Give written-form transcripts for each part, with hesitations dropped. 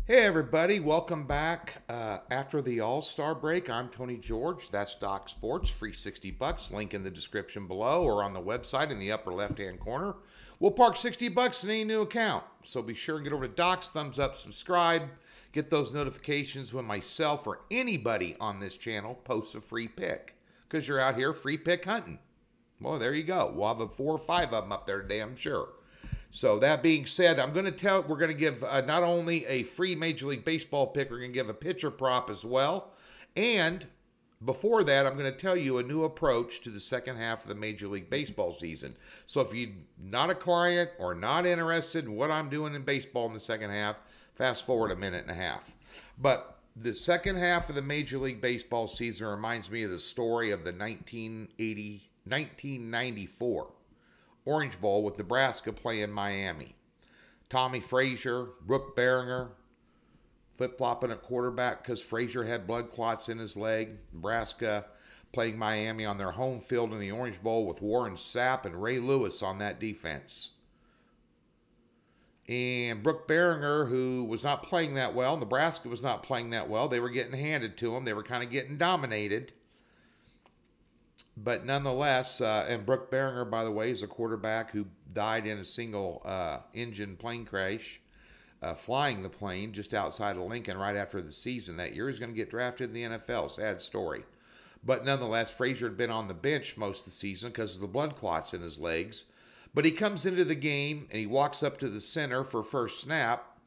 Hey everybody, welcome back. After the All-Star break, I'm Tony George. That's Doc Sports, free 60 bucks. Link in the description below or on the website in the upper left-hand corner. We'll park 60 bucks in any new account. So be sure and get over to Doc's, thumbs up, subscribe, get those notifications when myself or anybody on this channel posts a free pick. Because you're out here free pick hunting. Well, there you go. We'll have 4 or 5 of them up there today, I'm sure. So that being said, we're going to give not only a free Major League Baseball pick, we're going to give a pitcher prop as well. And before that, I'm going to tell you a new approach to the second half of the Major League Baseball season. So if you're not a client or not interested in what I'm doing in baseball in the second half, fast forward a minute and a half. But the second half of the Major League Baseball season reminds me of the story of the 1994 Orange Bowl with Nebraska playing Miami. Tommy Frazier, Brooke Behringer, flip-flopping at quarterback because Frazier had blood clots in his leg. Nebraska playing Miami on their home field in the Orange Bowl with Warren Sapp and Ray Lewis on that defense. And Brooke Behringer, who was not playing that well, Nebraska was not playing that well. They were getting handed to them. They were kind of getting dominated. But nonetheless, and Brooke Behringer, by the way, is a quarterback who died in a single-engine plane crash, flying the plane just outside of Lincoln right after the season that year. He's going to get drafted in the NFL. Sad story. But nonetheless, Frazier had been on the bench most of the season because of the blood clots in his legs. But he comes into the game, and he walks up to the center for first snap,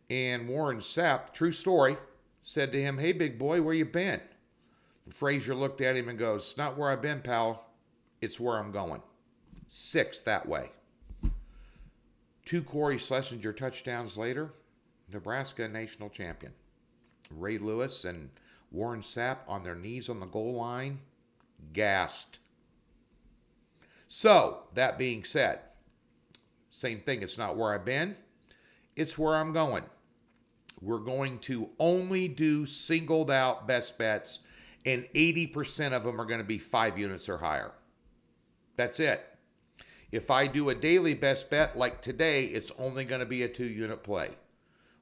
and Warren Sapp, true story, said to him, "Hey, big boy, where you been?" Frazier looked at him and goes, "It's not where I've been, pal. It's where I'm going." 6 that way. 2 Corey Schlesinger touchdowns later, Nebraska national champion. Ray Lewis and Warren Sapp on their knees on the goal line, gassed. So, that being said, same thing. It's not where I've been. It's where I'm going. We're going to only do singled out best bets, and 80% of them are going to be 5 units or higher. That's it. If I do a daily best bet like today, it's only going to be a 2-unit play.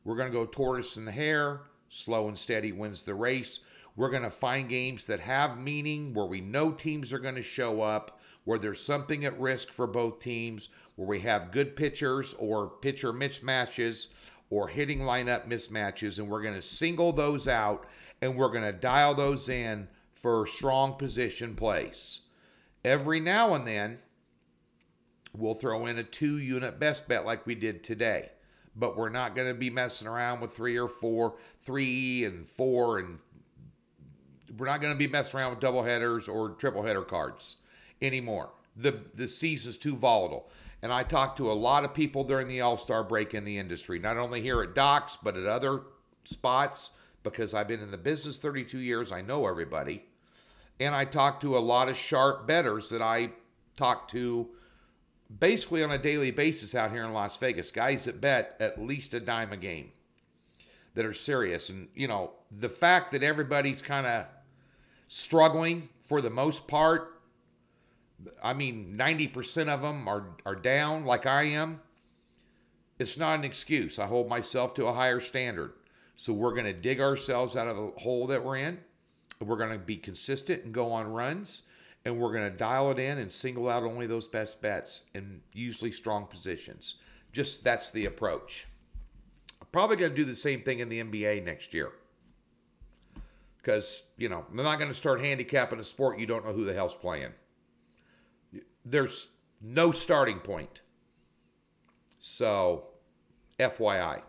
We're going to go tortoise and hare. Slow and steady wins the race. We're going to find games that have meaning, where we know teams are going to show up, where there's something at risk for both teams, where we have good pitchers or pitcher mismatches or hitting lineup mismatches, and we're going to single those out, and we're going to dial those in for strong position plays. Every now and then, we'll throw in a 2-unit best bet like we did today. But we're not going to be messing around with 3 or 4, 3 and 4, and we're not going to be messing around with double headers or triple header cards anymore. The season's too volatile. And I talked to a lot of people during the All-Star break in the industry, not only here at Doc's, but at other spots, because I've been in the business 32 years. I know everybody. And I talked to a lot of sharp bettors that I talk to basically on a daily basis out here in Las Vegas. Guys that bet at least a dime a game that are serious. And, you know, the fact that everybody's kind of struggling for the most part, I mean, 90% of them are down like I am. It's not an excuse. I hold myself to a higher standard. So we're going to dig ourselves out of the hole that we're in. We're going to be consistent and go on runs. And we're going to dial it in and single out only those best bets in usually strong positions. Just that's the approach. I'm probably going to do the same thing in the NBA next year. Because, you know, I'm not going to start handicapping a sport you don't know who the hell's playing. There's no starting point. So, FYI.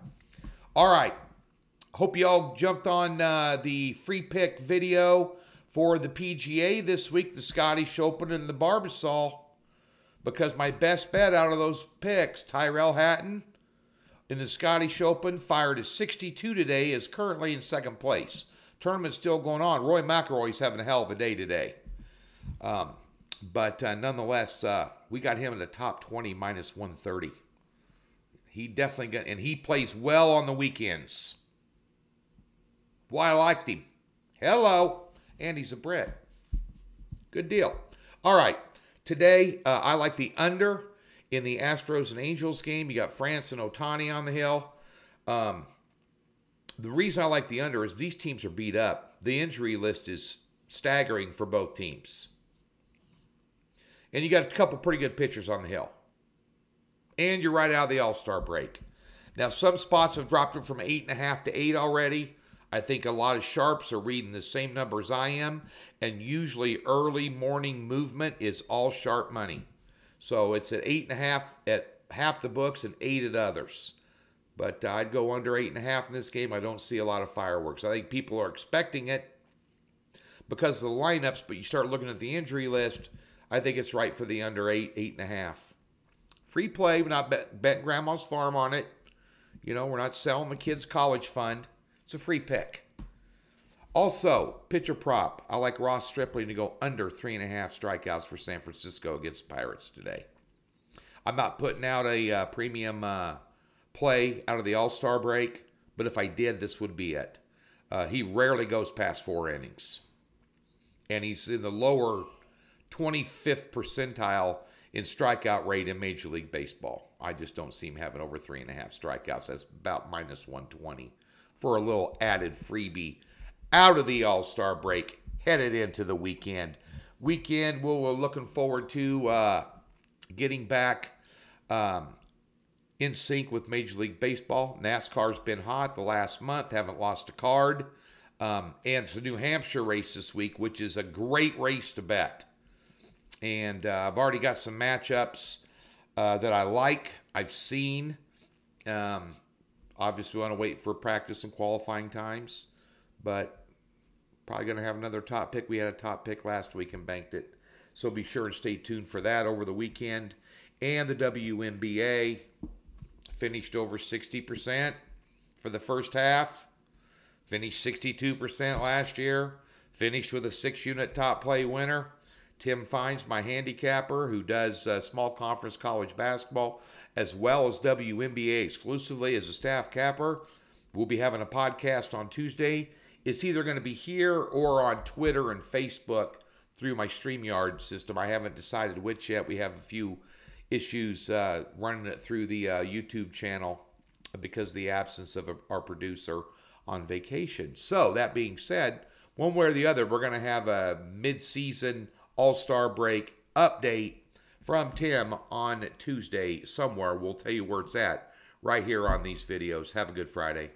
All right. Hope you all jumped on the free pick video for the PGA this week, the Scottish Open and the Barbasol, because my best bet out of those picks, Tyrell Hatton in the Scottish Open, fired a 62 today, is currently in second place. Tournament's still going on. Roy McIlroy's having a hell of a day today. But nonetheless, we got him in the top 20 minus 130. He definitely got, and he plays well on the weekends. Why I liked him. Hello. And he's a Brit. Good deal. All right. Today, I like the under in the Astros and Angels game. You got France and Ohtani on the hill. The reason I like the under is these teams are beat up. The injury list is staggering for both teams. And you got a couple pretty good pitchers on the hill. And you're right out of the All-Star break. Now, some spots have dropped it from 8.5 to 8 already. I think a lot of sharps are reading the same numbers I am. And usually early morning movement is all sharp money. So it's at 8.5 at half the books and 8 at others. But I'd go under 8.5 in this game. I don't see a lot of fireworks. I think people are expecting it because of the lineups, but you start looking at the injury list, I think it's right for the under 8, 8.5. Free play, we're not betting grandma's farm on it. You know, we're not selling the kids' college fund. It's a free pick. Also, pitcher prop. I like Ross Stripling to go under 3.5 strikeouts for San Francisco against the Pirates today. I'm not putting out a premium play out of the All-Star break, but if I did, this would be it. He rarely goes past 4 innings. And he's in the lower 25th percentile in strikeout rate in Major League Baseball. I just don't see him having over 3.5 strikeouts. That's about minus 120 for a little added freebie out of the All-Star break, headed into the weekend. We're looking forward to getting back in sync with Major League Baseball. NASCAR's been hot the last month, haven't lost a card. And it's a New Hampshire race this week, which is a great race to bet. And I've already got some matchups that I like, I've seen. Obviously, we want to wait for practice and qualifying times. But probably going to have another top pick. We had a top pick last week and banked it. So be sure and stay tuned for that over the weekend. And the WNBA finished over 60% for the first half. Finished 62% last year. Finished with a 6-unit top play winner. Tim Fines, my handicapper, who does small conference college basketball, as well as WNBA exclusively as a staff capper. We'll be having a podcast on Tuesday. It's either going to be here or on Twitter and Facebook through my StreamYard system. I haven't decided which yet. We have a few issues running it through the YouTube channel because of the absence of our producer on vacation. So, that being said, one way or the other, we're going to have a mid-season All-Star break update from Tim on Tuesday somewhere. We'll tell you where it's at right here on these videos. Have a good Friday.